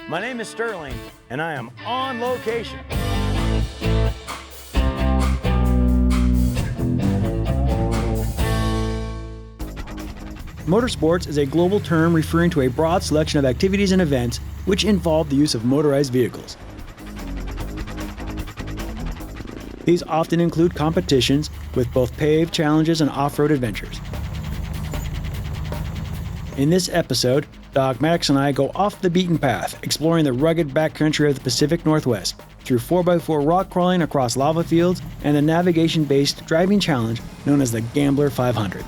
My name is Sterling, and I am on location. Motorsports is a global term referring to a broad selection of activities and events which involve the use of motorized vehicles. These often include competitions with both paved challenges and off-road adventures. In this episode, Dogmatics and I go off the beaten path, exploring the rugged backcountry of the Pacific Northwest through 4x4 rock crawling across lava fields and a navigation-based driving challenge known as the Gambler 500.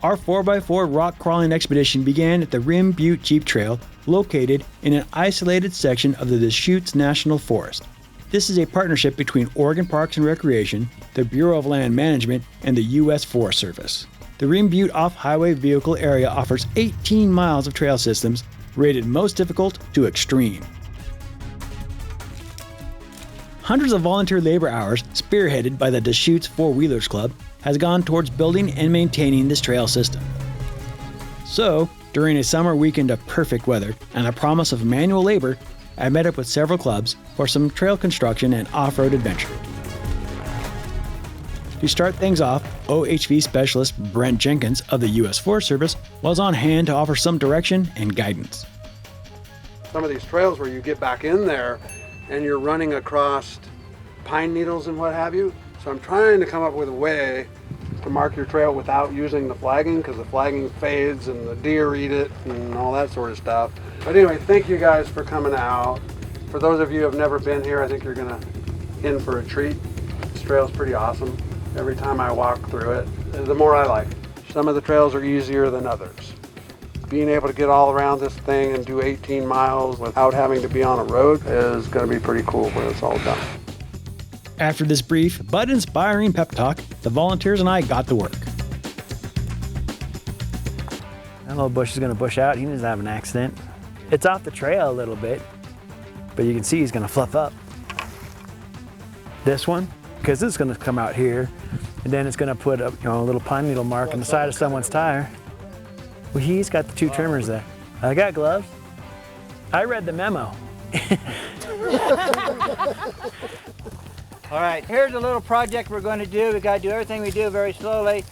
Our 4x4 rock crawling expedition began at the Rim Butte Jeep Trail, located in an isolated section of the Deschutes National Forest. This is a partnership between Oregon Parks and Recreation, the Bureau of Land Management, and the U.S. Forest Service. The Rim Butte off-highway vehicle area offers 18 miles of trail systems, rated most difficult to extreme. Hundreds of volunteer labor hours, spearheaded by the Deschutes Four-Wheelers Club, has gone towards building and maintaining this trail system. So, during a summer weekend of perfect weather and a promise of manual labor, I met up with several clubs for some trail construction and off-road adventure. To start things off, OHV specialist Brent Jenkins of the U.S. Forest Service was on hand to offer some direction and guidance. Some of these trails where you get back in there and you're running across pine needles and what have you. So I'm trying to come up with a way to mark your trail without using the flagging, because the flagging fades and the deer eat it and all that sort of stuff. But anyway, thank you guys for coming out. For those of you who have never been here, I think you're gonna in for a treat. This trail's pretty awesome. Every time I walk through it, the more I like it. Some of the trails are easier than others. Being able to get all around this thing and do 18 miles without having to be on a road is gonna be pretty cool when it's all done. After this brief but inspiring pep talk, the volunteers and I got to work. That little bush is gonna bush out. He doesn't have an accident. It's off the trail a little bit, but you can see he's gonna fluff up. This one, because this is gonna come out here, and then it's gonna put a little pine needle mark on the side of someone's tire. Well, he's got the two trimmers there. I got gloves. I read the memo. All right, here's a little project we're going to do. We got to do everything we do very slowly.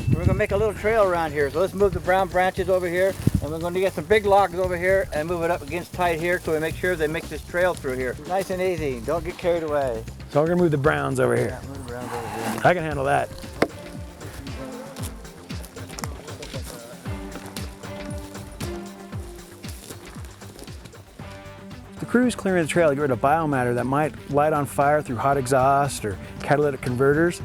We're going to make a little trail around here. So let's move the brown branches over here, and we're going to get some big logs over here and move it up against tight here so we make sure they make this trail through here. Nice and easy. Don't get carried away. So we're going to move the browns over here. Yeah, move the browns over here. I can handle that. The crew's clearing the trail to get rid of biomatter that might light on fire through hot exhaust or catalytic converters.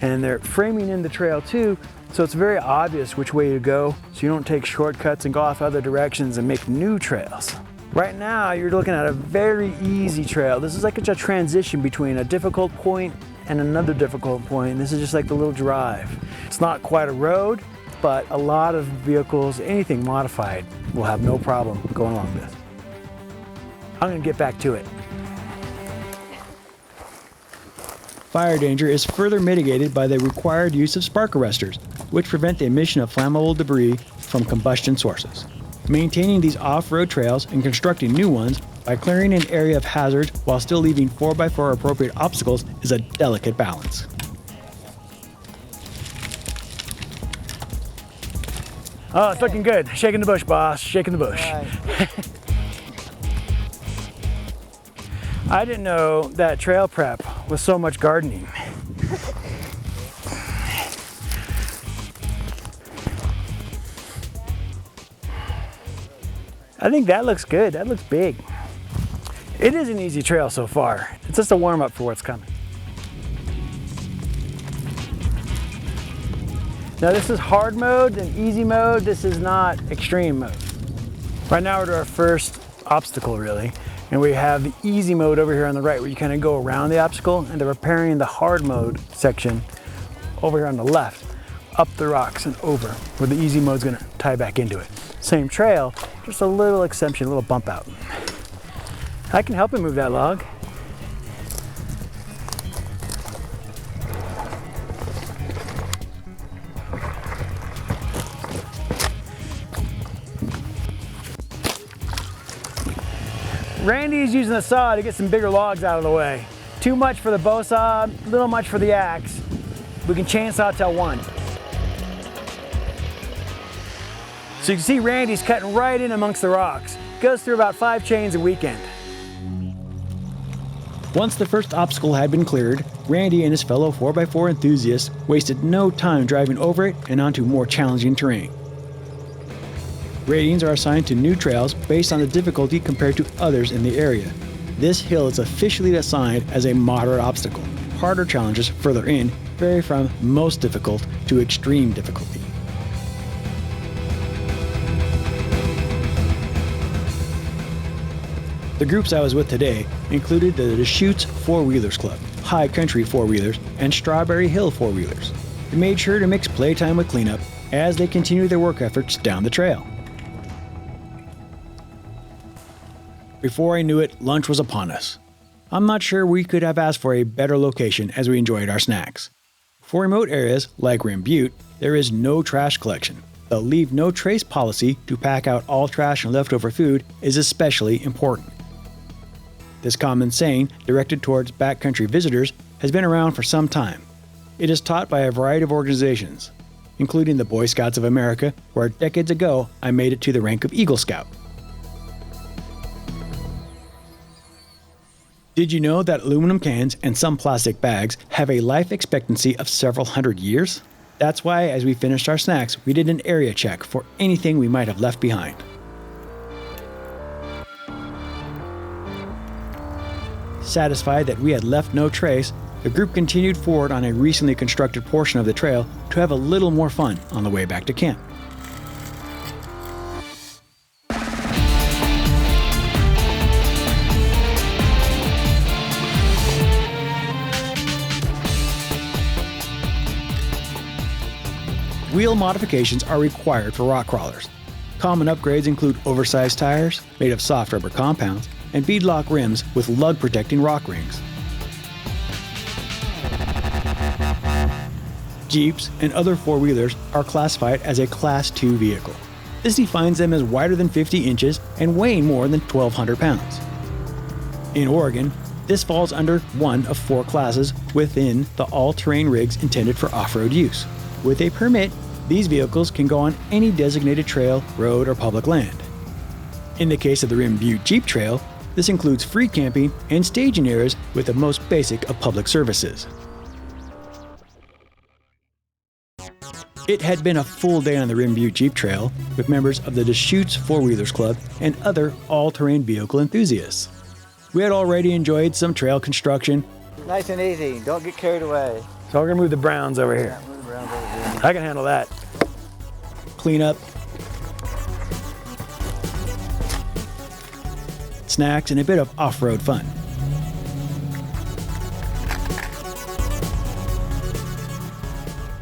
And they're framing in the trail too, so it's very obvious which way to go, so you don't take shortcuts and go off other directions and make new trails. Right now, you're looking at a very easy trail. This is like a transition between a difficult point and another difficult point. This is just like the little drive. It's not quite a road, but a lot of vehicles, anything modified, will have no problem going along this. I'm gonna get back to it. Fire danger is further mitigated by the required use of spark arresters, which prevent the emission of flammable debris from combustion sources. Maintaining these off-road trails and constructing new ones by clearing an area of hazards while still leaving 4x4 appropriate obstacles is a delicate balance. Oh, it's looking good. Shaking the bush, boss. Shaking the bush. I didn't know that trail prep was so much gardening. I think that looks good. That looks big. It is an easy trail so far. It's just a warm-up for what's coming. Now this is hard mode and easy mode. This is not extreme mode. Right now we're to our first obstacle really. And we have the easy mode over here on the right where you kind of go around the obstacle, and they're repairing the hard mode section over here on the left, up the rocks and over, where the easy mode's gonna tie back into it. Same trail, just a little exception, a little bump out. I can help him move that log. Randy's using the saw to get some bigger logs out of the way. Too much for the bow saw, little much for the axe. We can chainsaw till one. So you can see Randy's cutting right in amongst the rocks. Goes through about 5 chains a weekend. Once the first obstacle had been cleared, Randy and his fellow 4x4 enthusiasts wasted no time driving over it and onto more challenging terrain. Ratings are assigned to new trails based on the difficulty compared to others in the area. This hill is officially assigned as a moderate obstacle. Harder challenges further in vary from most difficult to extreme difficulty. The groups I was with today included the Deschutes Four-Wheelers Club, High Country Four-Wheelers, and Strawberry Hill Four-Wheelers. They made sure to mix playtime with cleanup as they continued their work efforts down the trail. Before I knew it, lunch was upon us. I'm not sure we could have asked for a better location as we enjoyed our snacks. For remote areas like Rim Butte, there is no trash collection. The leave no trace policy to pack out all trash and leftover food is especially important. This common saying, directed towards backcountry visitors, has been around for some time. It is taught by a variety of organizations, including the Boy Scouts of America, where decades ago I made it to the rank of Eagle Scout. Did you know that aluminum cans and some plastic bags have a life expectancy of several hundred years? That's why, as we finished our snacks, we did an area check for anything we might have left behind. Satisfied that we had left no trace, the group continued forward on a recently constructed portion of the trail to have a little more fun on the way back to camp. Wheel modifications are required for rock crawlers. Common upgrades include oversized tires made of soft rubber compounds and beadlock rims with lug-protecting rock rings. Jeeps and other four-wheelers are classified as a Class 2 vehicle. This defines them as wider than 50 inches and weighing more than 1,200 pounds. In Oregon, this falls under one of 4 classes within the all-terrain rigs intended for off-road use. With a permit, these vehicles can go on any designated trail, road, or public land. In the case of the Rim Butte Jeep Trail, this includes free camping and staging areas with the most basic of public services. It had been a full day on the Rim Butte Jeep Trail with members of the Deschutes Four-Wheelers Club and other all-terrain vehicle enthusiasts. We had already enjoyed some trail construction. Nice and easy, don't get carried away. So we're gonna move the browns over here. Yeah, move the browns over here. I can handle that. Cleanup, snacks, and a bit of off-road fun.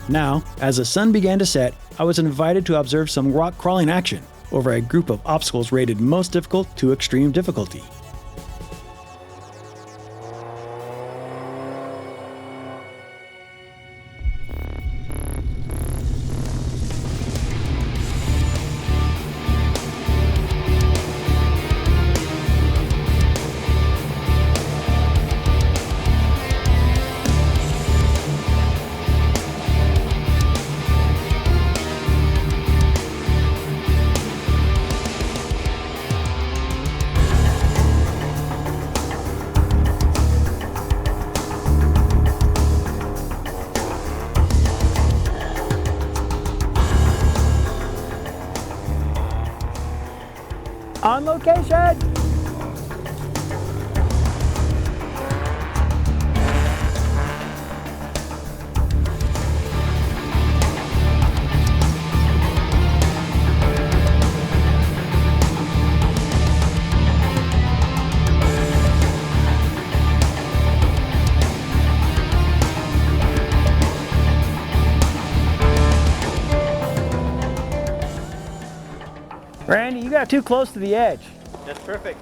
Now, as the sun began to set, I was invited to observe some rock crawling action over a group of obstacles rated most difficult to extreme difficulty. On location! Randy, you got too close to the edge. That's perfect.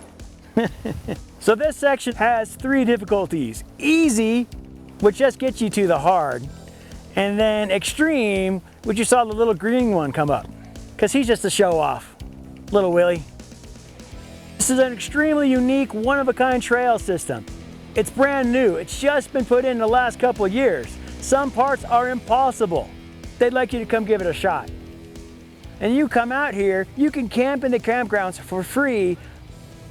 So this section has 3 difficulties. Easy, which just gets you to the hard. And then extreme, which you saw the little green one come up. Because he's just a show off. Little Willie. This is an extremely unique, one-of-a-kind trail system. It's brand new. It's just been put in the last couple of years. Some parts are impossible. They'd like you to come give it a shot. And you come out here, you can camp in the campgrounds for free,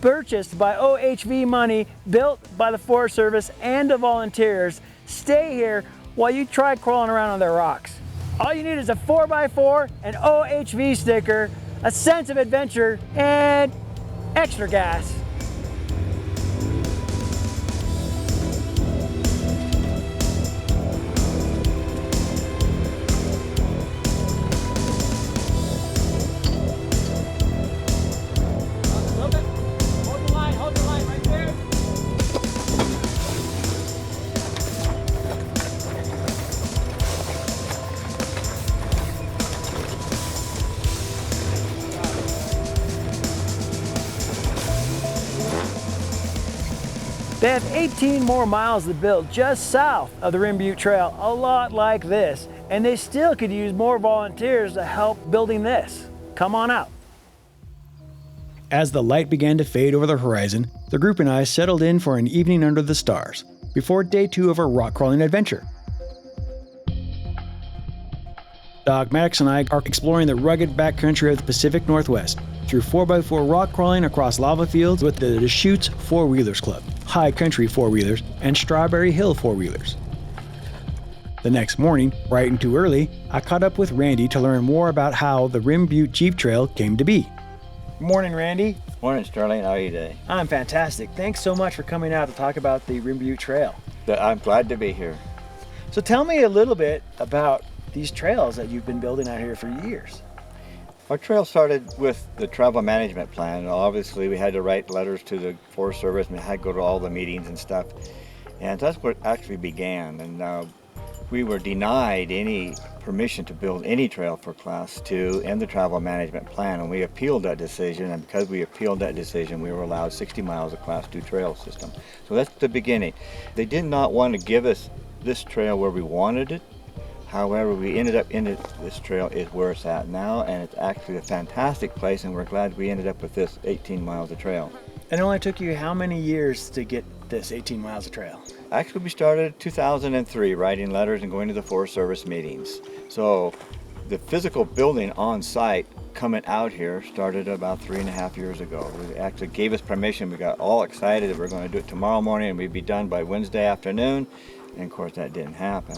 purchased by OHV money, built by the Forest Service and the volunteers. Stay here while you try crawling around on their rocks. All you need is a 4x4, an OHV sticker, a sense of adventure, and extra gas. They have 18 more miles to build just south of the Rim Butte Trail, a lot like this, and they still could use more volunteers to help building this. Come on out. As the light began to fade over the horizon, the group and I settled in for an evening under the stars, before day 2 of our rock crawling adventure. Doc Maddox and I are exploring the rugged backcountry of the Pacific Northwest through 4x4 rock crawling across lava fields with the Deschutes Four-Wheelers Club, High Country Four-Wheelers, and Strawberry Hill Four-Wheelers. The next morning, bright and too early, I caught up with Randy to learn more about how the Rim Butte Jeep Trail came to be. Morning, Randy. Morning, Sterling. How are you today? I'm fantastic. Thanks so much for coming out to talk about the Rim Butte Trail. I'm glad to be here. So tell me a little bit about these trails that you've been building out here for years. Our trail started with the travel management plan. Obviously, we had to write letters to the Forest Service and we had to go to all the meetings and stuff. And that's where it actually began. And we were denied any permission to build any trail for Class 2 in the travel management plan. And we appealed that decision. And because we appealed that decision, we were allowed 60 miles of Class 2 trail system. So that's the beginning. They did not want to give us this trail where we wanted it. However, we ended up in this trail is where it's at now, and it's actually a fantastic place, and we're glad we ended up with this 18 miles of trail. And it only took you how many years to get this 18 miles of trail? Actually, we started in 2003, writing letters and going to the Forest Service meetings. So the physical building on site coming out here started about 3.5 years ago. They actually gave us permission. We got all excited that we're going to do it tomorrow morning, and we'd be done by Wednesday afternoon, and of course that didn't happen.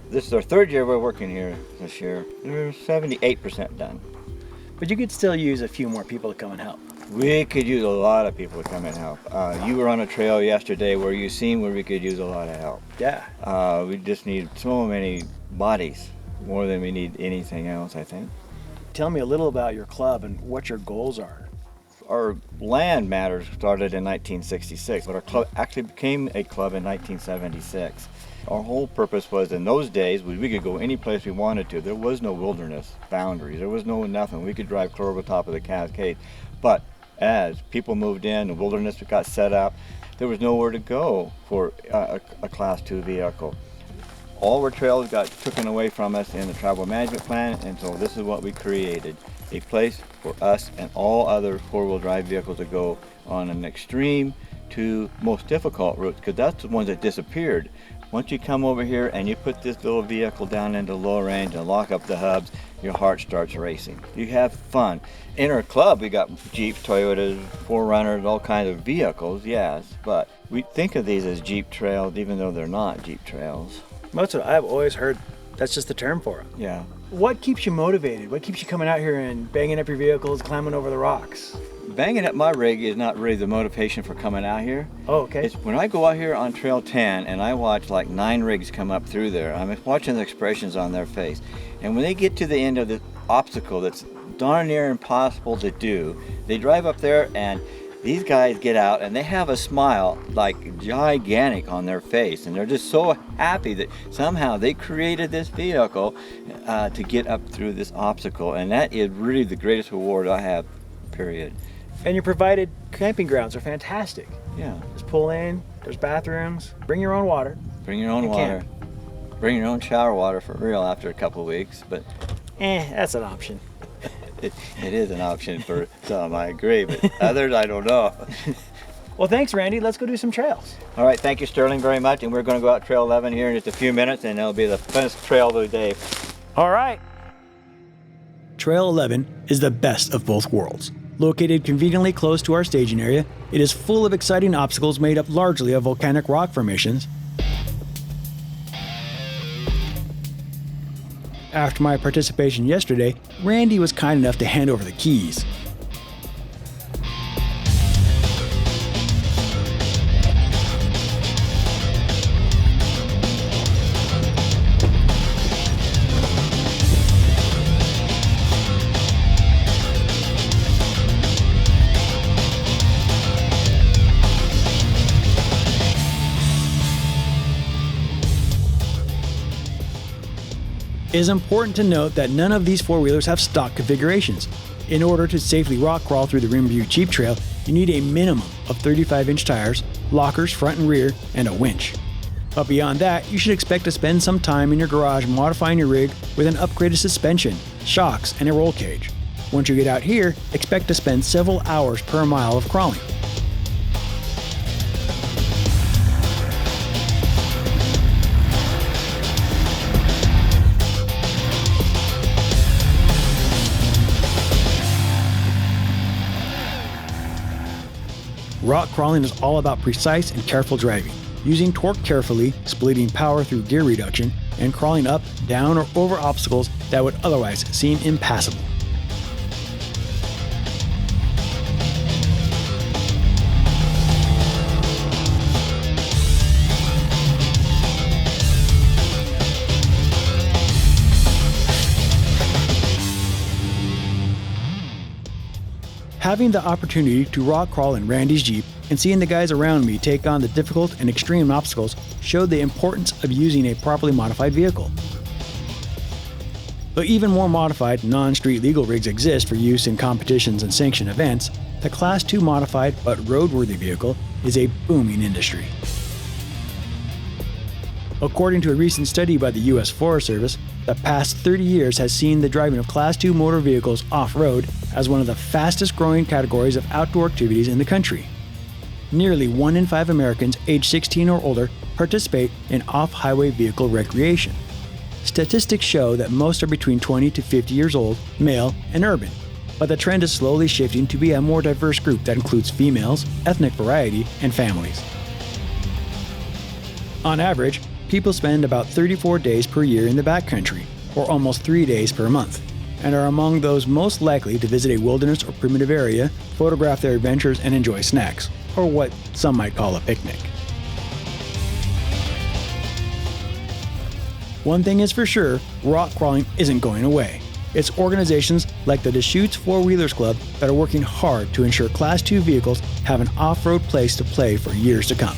This is our 3rd year we're working here this year. We're 78% done. But you could still use a few more people to come and help. We could use a lot of people to come and help. You were on a trail yesterday where you seen where we could use a lot of help. Yeah. We just need so many bodies, more than we need anything else, I think. Tell me a little about your club and what your goals are. Our land matters started in 1966, but our club actually became a club in 1976. Our whole purpose was in those days we could go any place we wanted to. There was no wilderness boundaries. There was no nothing. We could drive clear over the top of the Cascade. But as people moved in, the wilderness got set up, there was nowhere to go for a Class 2 vehicle. All our trails got taken away from us in the travel management plan, and so this is what we created. A place for us and all other four-wheel drive vehicles to go on an extreme to most difficult routes, because that's the ones that disappeared. Once you come over here and you put this little vehicle down into low range and lock up the hubs, your heart starts racing. You have fun. In our club, we got Jeeps, Toyotas, 4Runners, all kinds of vehicles, yes, but we think of these as Jeep trails, even though they're not Jeep trails. Most of it, I've always heard that's just the term for it. Yeah. What keeps you motivated? What keeps you coming out here and banging up your vehicles, climbing over the rocks? Banging up my rig is not really the motivation for coming out here. Oh, okay. It's when I go out here on Trail 10 and I watch like 9 rigs come up through there, I'm watching the expressions on their face. And when they get to the end of the obstacle that's darn near impossible to do, they drive up there and these guys get out and they have a smile like gigantic on their face, and they're just so happy that somehow they created this vehicle to get up through this obstacle, and that is really the greatest reward I have, period. And your provided camping grounds are fantastic. Yeah. Just pull in, there's bathrooms, bring your own water. Bring your own and water. camp. Bring your own shower water for real after a couple of weeks, but That's an option. It is an option for some, I agree, but others, I don't know. Well, thanks, Randy. Let's go do some trails. All right, thank you, Sterling, very much, and we're going to go out Trail 11 here in just a few minutes, and it'll be the funnest trail of the day. All right. Trail 11 is the best of both worlds. Located conveniently close to our staging area, it is full of exciting obstacles made up largely of volcanic rock formations. After my participation yesterday, Randy was kind enough to hand over the keys. It is important to note that none of these four-wheelers have stock configurations. In order to safely rock crawl through the Rim Butte Jeep Trail, you need a minimum of 35-inch tires, lockers front and rear, and a winch. But beyond that, you should expect to spend some time in your garage modifying your rig with an upgraded suspension, shocks, and a roll cage. Once you get out here, expect to spend several hours per mile of crawling. Rock crawling is all about precise and careful driving, using torque carefully, splitting power through gear reduction, and crawling up, down, or over obstacles that would otherwise seem impassable. Having the opportunity to rock crawl in Randy's Jeep and seeing the guys around me take on the difficult and extreme obstacles showed the importance of using a properly modified vehicle. Though even more modified, non-street legal rigs exist for use in competitions and sanctioned events, the Class 2 modified but roadworthy vehicle is a booming industry. According to a recent study by the U.S. Forest Service, the past 30 years has seen the driving of Class 2 motor vehicles off-road as one of the fastest growing categories of outdoor activities in the country. Nearly 1 in 5 Americans aged 16 or older participate in off-highway vehicle recreation. Statistics show that most are between 20 to 50 years old, male, and urban, but the trend is slowly shifting to be a more diverse group that includes females, ethnic variety, and families. On average, people spend about 34 days per year in the backcountry, or almost 3 days per month, and are among those most likely to visit a wilderness or primitive area, photograph their adventures, and enjoy snacks, or what some might call a picnic. One thing is for sure, rock crawling isn't going away. It's organizations like the Deschutes Four-Wheelers Club that are working hard to ensure Class 2 vehicles have an off-road place to play for years to come.